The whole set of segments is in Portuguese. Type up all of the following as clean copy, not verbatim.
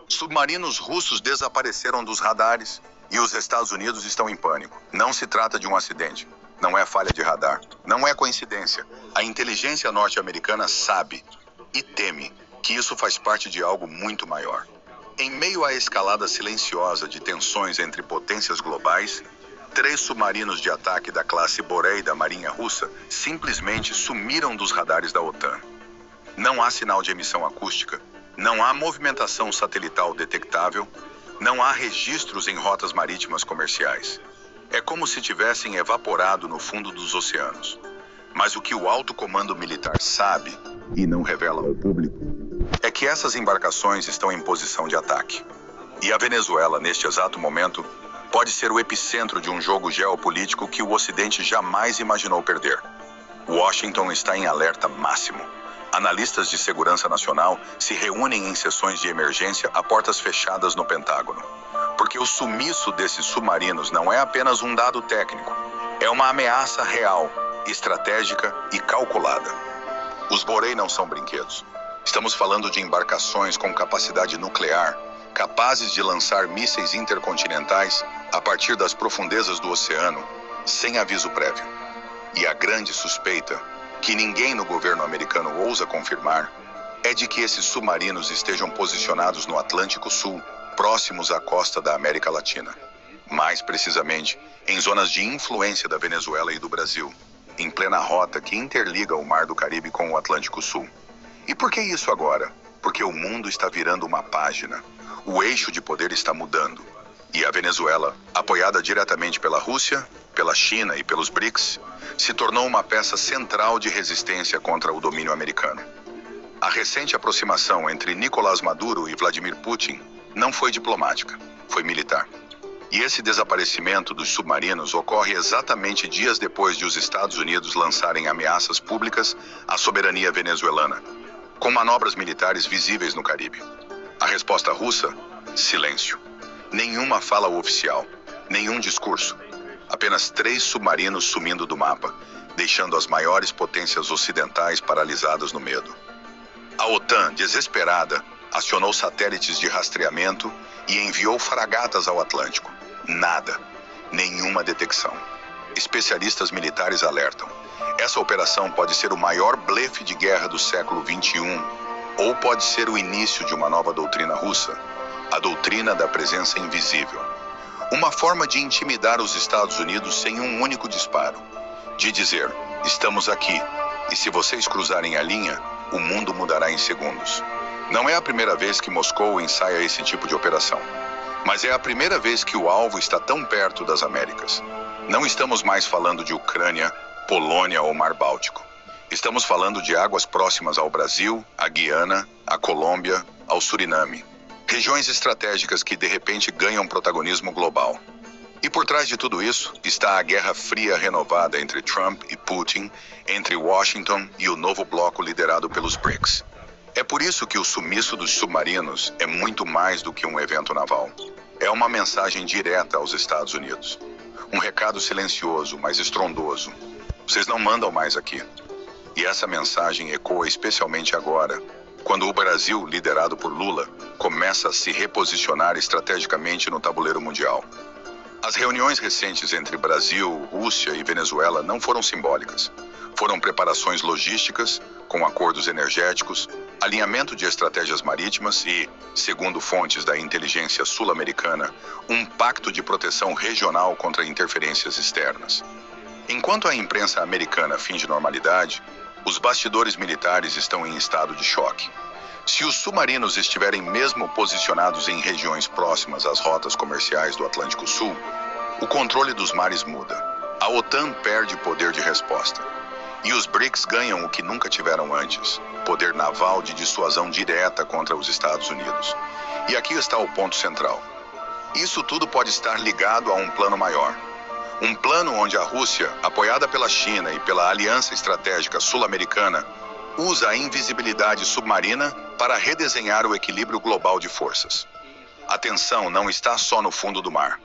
Submarinos russos desapareceram dos radares e os Estados Unidos estão em pânico. Não se trata de um acidente. Não é falha de radar. Não é coincidência. A inteligência norte-americana sabe e teme que isso faz parte de algo muito maior. Em meio à escalada silenciosa de tensões entre potências globais, 3 submarinos de ataque da classe Borei da Marinha Russa simplesmente sumiram dos radares da OTAN. Não há sinal de emissão acústica, não há movimentação satelital detectável, não há registros em rotas marítimas comerciais. É como se tivessem evaporado no fundo dos oceanos. Mas o que o alto comando militar sabe, e não revela ao público, é que essas embarcações estão em posição de ataque. E a Venezuela, neste exato momento, pode ser o epicentro de um jogo geopolítico que o Ocidente jamais imaginou perder. Washington está em alerta máximo. Analistas de segurança nacional se reúnem em sessões de emergência a portas fechadas no Pentágono. Porque o sumiço desses submarinos não é apenas um dado técnico, é uma ameaça real, estratégica e calculada. Os Borei não são brinquedos. Estamos falando de embarcações com capacidade nuclear, capazes de lançar mísseis intercontinentais a partir das profundezas do oceano, sem aviso prévio. E a grande suspeita, que ninguém no governo americano ousa confirmar, é de que esses submarinos estejam posicionados no Atlântico Sul, próximos à costa da América Latina. Mais precisamente, em zonas de influência da Venezuela e do Brasil, em plena rota que interliga o Mar do Caribe com o Atlântico Sul. E por que isso agora? Porque o mundo está virando uma página. O eixo de poder está mudando. E a Venezuela, apoiada diretamente pela Rússia, pela China e pelos BRICS, se tornou uma peça central de resistência contra o domínio americano. A recente aproximação entre Nicolás Maduro e Vladimir Putin não foi diplomática, foi militar. E esse desaparecimento dos submarinos ocorre exatamente dias depois de os Estados Unidos lançarem ameaças públicas à soberania venezuelana, com manobras militares visíveis no Caribe. A resposta russa? Silêncio. Nenhuma fala oficial, nenhum discurso. Apenas 3 submarinos sumindo do mapa, deixando as maiores potências ocidentais paralisadas no medo. A OTAN, desesperada, acionou satélites de rastreamento e enviou fragatas ao Atlântico. Nada. Nenhuma detecção. Especialistas militares alertam. Essa operação pode ser o maior blefe de guerra do século XXI, ou pode ser o início de uma nova doutrina russa, a doutrina da presença invisível. Uma forma de intimidar os Estados Unidos sem um único disparo. De dizer, estamos aqui, e se vocês cruzarem a linha, o mundo mudará em segundos. Não é a primeira vez que Moscou ensaia esse tipo de operação, mas é a primeira vez que o alvo está tão perto das Américas. Não estamos mais falando de Ucrânia, Polônia ou Mar Báltico. Estamos falando de águas próximas ao Brasil, à Guiana, à Colômbia, ao Suriname. Regiões estratégicas que de repente ganham protagonismo global. E por trás de tudo isso está a Guerra Fria renovada entre Trump e Putin, entre Washington e o novo bloco liderado pelos BRICS. É por isso que o sumiço dos submarinos é muito mais do que um evento naval. É uma mensagem direta aos Estados Unidos. Um recado silencioso, mas estrondoso. Vocês não mandam mais aqui. E essa mensagem ecoa especialmente agora, quando o Brasil, liderado por Lula, começa a se reposicionar estrategicamente no tabuleiro mundial. As reuniões recentes entre Brasil, Rússia e Venezuela não foram simbólicas. Foram preparações logísticas, com acordos energéticos, alinhamento de estratégias marítimas e, segundo fontes da inteligência sul-americana, um pacto de proteção regional contra interferências externas. Enquanto a imprensa americana finge normalidade, os bastidores militares estão em estado de choque. Se os submarinos estiverem mesmo posicionados em regiões próximas às rotas comerciais do Atlântico Sul, o controle dos mares muda. A OTAN perde poder de resposta. E os BRICS ganham o que nunca tiveram antes, poder naval de dissuasão direta contra os Estados Unidos. E aqui está o ponto central. Isso tudo pode estar ligado a um plano maior. Um plano onde a Rússia, apoiada pela China e pela Aliança Estratégica Sul-Americana, usa a invisibilidade submarina para redesenhar o equilíbrio global de forças. A tensão não está só no fundo do mar.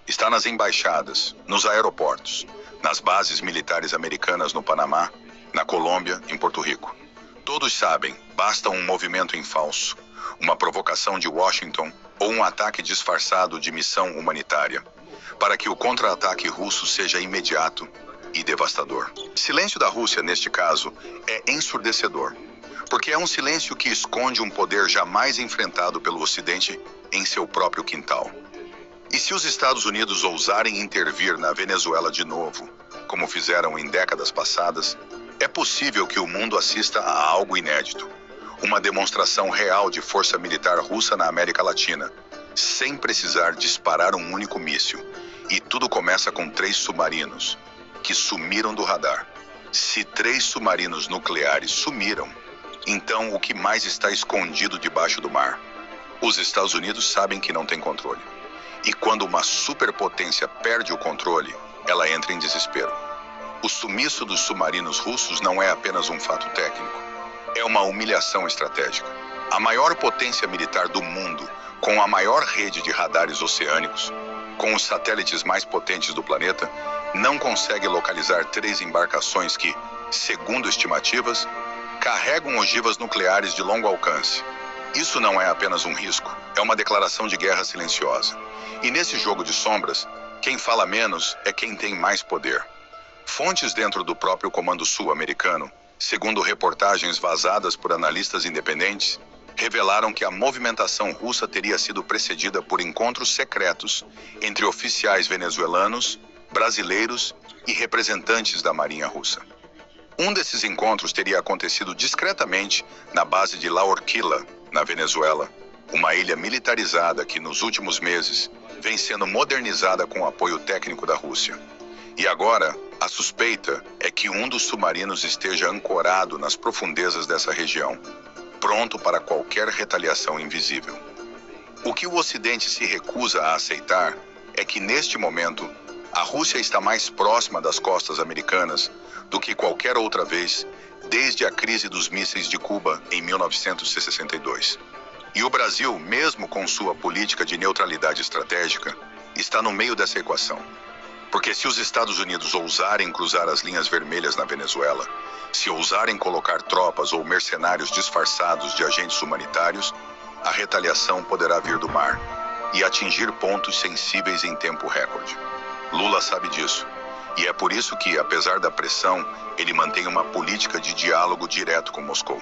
Está nas embaixadas, nos aeroportos, nas bases militares americanas no Panamá, na Colômbia, em Porto Rico. Todos sabem, basta um movimento em falso, uma provocação de Washington ou um ataque disfarçado de missão humanitária, para que o contra-ataque russo seja imediato e devastador. Silêncio da Rússia, neste caso, é ensurdecedor, porque é um silêncio que esconde um poder jamais enfrentado pelo Ocidente em seu próprio quintal. E se os Estados Unidos ousarem intervir na Venezuela de novo, como fizeram em décadas passadas, é possível que o mundo assista a algo inédito, uma demonstração real de força militar russa na América Latina, sem precisar disparar um único míssil. E tudo começa com 3 submarinos, que sumiram do radar. Se 3 submarinos nucleares sumiram, então o que mais está escondido debaixo do mar? Os Estados Unidos sabem que não tem controle. E quando uma superpotência perde o controle, ela entra em desespero. O sumiço dos submarinos russos não é apenas um fato técnico. É uma humilhação estratégica. A maior potência militar do mundo, com a maior rede de radares oceânicos, com os satélites mais potentes do planeta, não consegue localizar 3 embarcações que, segundo estimativas, carregam ogivas nucleares de longo alcance. Isso não é apenas um risco, é uma declaração de guerra silenciosa. E nesse jogo de sombras, quem fala menos é quem tem mais poder. Fontes dentro do próprio Comando Sul americano, segundo reportagens vazadas por analistas independentes, revelaram que a movimentação russa teria sido precedida por encontros secretos entre oficiais venezuelanos, brasileiros e representantes da Marinha Russa. Um desses encontros teria acontecido discretamente na base de La Orquilla, na Venezuela, uma ilha militarizada que nos últimos meses vem sendo modernizada com o apoio técnico da Rússia. E agora, a suspeita é que um dos submarinos esteja ancorado nas profundezas dessa região, pronto para qualquer retaliação invisível. O que o Ocidente se recusa a aceitar é que, neste momento, a Rússia está mais próxima das costas americanas do que qualquer outra vez desde a crise dos mísseis de Cuba em 1962. E o Brasil, mesmo com sua política de neutralidade estratégica, está no meio dessa equação. Porque se os Estados Unidos ousarem cruzar as linhas vermelhas na Venezuela, se ousarem colocar tropas ou mercenários disfarçados de agentes humanitários, a retaliação poderá vir do mar e atingir pontos sensíveis em tempo recorde. Lula sabe disso, e é por isso que, apesar da pressão, ele mantém uma política de diálogo direto com Moscou.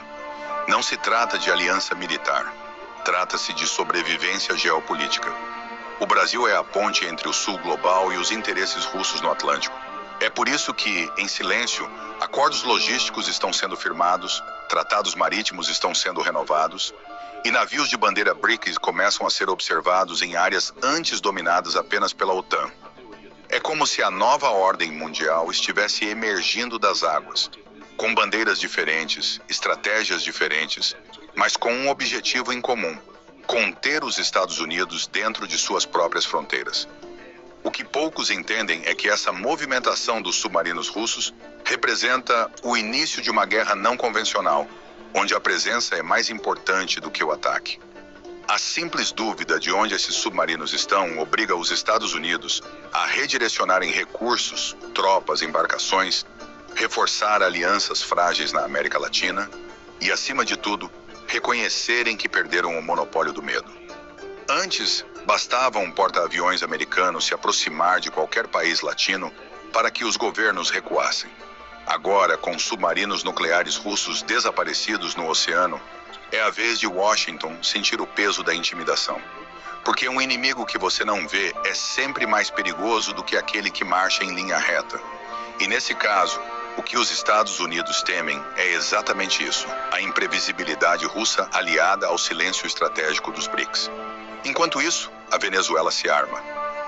Não se trata de aliança militar, trata-se de sobrevivência geopolítica. O Brasil é a ponte entre o sul global e os interesses russos no Atlântico. É por isso que, em silêncio, acordos logísticos estão sendo firmados, tratados marítimos estão sendo renovados, e navios de bandeira BRICS começam a ser observados em áreas antes dominadas apenas pela OTAN. É como se a nova ordem mundial estivesse emergindo das águas, com bandeiras diferentes, estratégias diferentes, mas com um objetivo em comum: conter os Estados Unidos dentro de suas próprias fronteiras. O que poucos entendem é que essa movimentação dos submarinos russos representa o início de uma guerra não convencional, onde a presença é mais importante do que o ataque. A simples dúvida de onde esses submarinos estão obriga os Estados Unidos a redirecionarem recursos, tropas, embarcações, reforçar alianças frágeis na América Latina e, acima de tudo, reconhecerem que perderam o monopólio do medo. Antes, bastava um porta-aviões americano se aproximar de qualquer país latino para que os governos recuassem. Agora, com submarinos nucleares russos desaparecidos no oceano, é a vez de Washington sentir o peso da intimidação. Porque um inimigo que você não vê é sempre mais perigoso do que aquele que marcha em linha reta. E nesse caso, o que os Estados Unidos temem é exatamente isso: a imprevisibilidade russa aliada ao silêncio estratégico dos BRICS. Enquanto isso, a Venezuela se arma,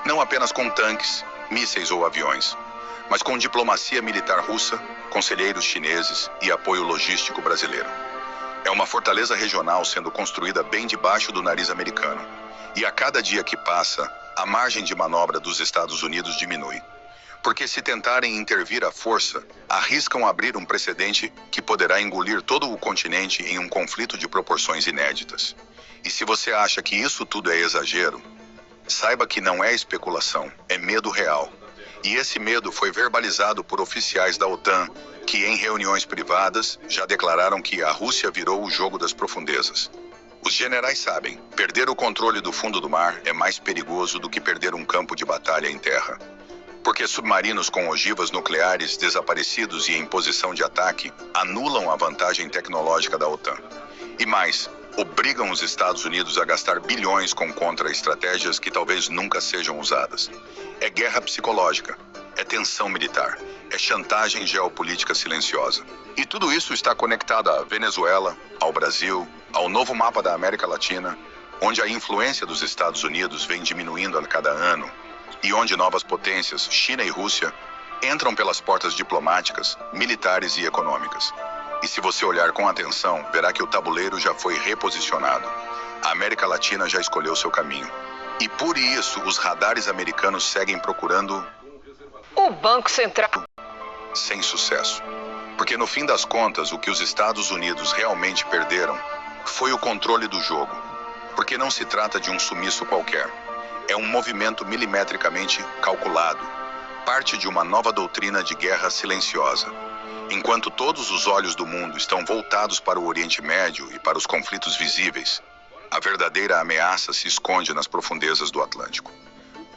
não apenas com tanques, mísseis ou aviões, mas com diplomacia militar russa, conselheiros chineses e apoio logístico brasileiro. É uma fortaleza regional sendo construída bem debaixo do nariz americano. E a cada dia que passa, a margem de manobra dos Estados Unidos diminui. Porque se tentarem intervir à força, arriscam abrir um precedente que poderá engolir todo o continente em um conflito de proporções inéditas. E se você acha que isso tudo é exagero, saiba que não é especulação, é medo real. E esse medo foi verbalizado por oficiais da OTAN, que em reuniões privadas já declararam que a Rússia virou o jogo das profundezas. Os generais sabem, perder o controle do fundo do mar é mais perigoso do que perder um campo de batalha em terra. Porque submarinos com ogivas nucleares desaparecidos e em posição de ataque anulam a vantagem tecnológica da OTAN. E mais, obrigam os Estados Unidos a gastar bilhões com contra-estratégias que talvez nunca sejam usadas. É guerra psicológica, é tensão militar, é chantagem geopolítica silenciosa. E tudo isso está conectado à Venezuela, ao Brasil, ao novo mapa da América Latina, onde a influência dos Estados Unidos vem diminuindo a cada ano, e onde novas potências, China e Rússia, entram pelas portas diplomáticas, militares e econômicas. E se você olhar com atenção, verá que o tabuleiro já foi reposicionado. A América Latina já escolheu seu caminho. E por isso, os radares americanos seguem procurando o Banco Central. Sem sucesso. Porque no fim das contas, o que os Estados Unidos realmente perderam foi o controle do jogo. Porque não se trata de um sumiço qualquer. É um movimento milimetricamente calculado, parte de uma nova doutrina de guerra silenciosa. Enquanto todos os olhos do mundo estão voltados para o Oriente Médio e para os conflitos visíveis, a verdadeira ameaça se esconde nas profundezas do Atlântico.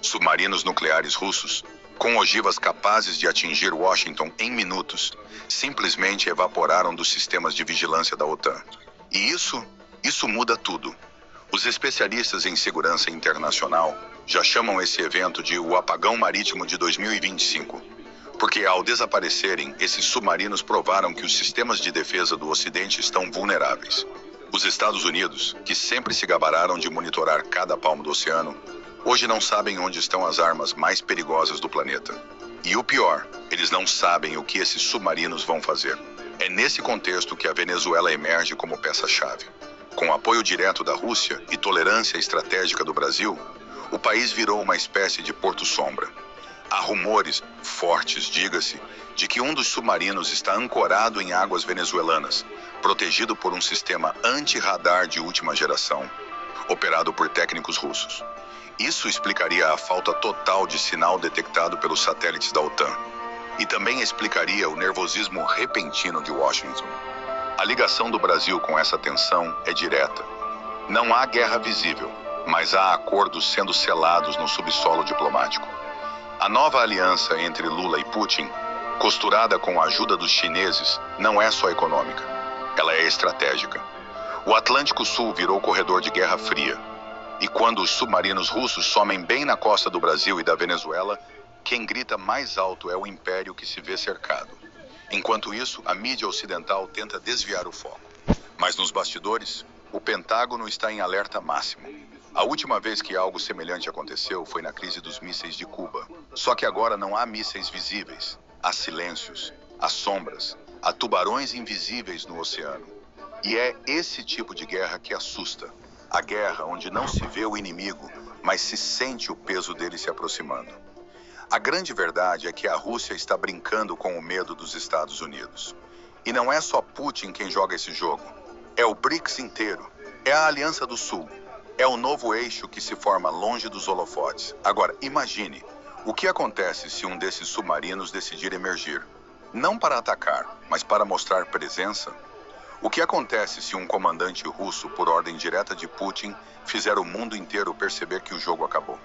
Submarinos nucleares russos, com ogivas capazes de atingir Washington em minutos, simplesmente evaporaram dos sistemas de vigilância da OTAN. E isso muda tudo. Os especialistas em segurança internacional já chamam esse evento de o apagão marítimo de 2025, porque ao desaparecerem, esses submarinos provaram que os sistemas de defesa do Ocidente estão vulneráveis. Os Estados Unidos, que sempre se gabaram de monitorar cada palmo do oceano, hoje não sabem onde estão as armas mais perigosas do planeta. E o pior, eles não sabem o que esses submarinos vão fazer. É nesse contexto que a Venezuela emerge como peça-chave. Com apoio direto da Rússia e tolerância estratégica do Brasil, o país virou uma espécie de porto-sombra. Há rumores, fortes, diga-se, de que um dos submarinos está ancorado em águas venezuelanas, protegido por um sistema anti-radar de última geração, operado por técnicos russos. Isso explicaria a falta total de sinal detectado pelos satélites da OTAN. E também explicaria o nervosismo repentino de Washington. A ligação do Brasil com essa tensão é direta. Não há guerra visível, mas há acordos sendo selados no subsolo diplomático. A nova aliança entre Lula e Putin, costurada com a ajuda dos chineses, não é só econômica. Ela é estratégica. O Atlântico Sul virou corredor de Guerra Fria. E quando os submarinos russos somem bem na costa do Brasil e da Venezuela, quem grita mais alto é o império que se vê cercado. Enquanto isso, a mídia ocidental tenta desviar o foco. Mas nos bastidores, o Pentágono está em alerta máximo. A última vez que algo semelhante aconteceu foi na crise dos mísseis de Cuba. Só que agora não há mísseis visíveis. Há silêncios, há sombras, há tubarões invisíveis no oceano. E é esse tipo de guerra que assusta. A guerra onde não se vê o inimigo, mas se sente o peso dele se aproximando. A grande verdade é que a Rússia está brincando com o medo dos Estados Unidos. E não é só Putin quem joga esse jogo. É o BRICS inteiro. É a Aliança do Sul. É o novo eixo que se forma longe dos holofotes. Agora, imagine, o que acontece se um desses submarinos decidir emergir? Não para atacar, mas para mostrar presença? O que acontece se um comandante russo, por ordem direta de Putin, fizer o mundo inteiro perceber que o jogo acabou?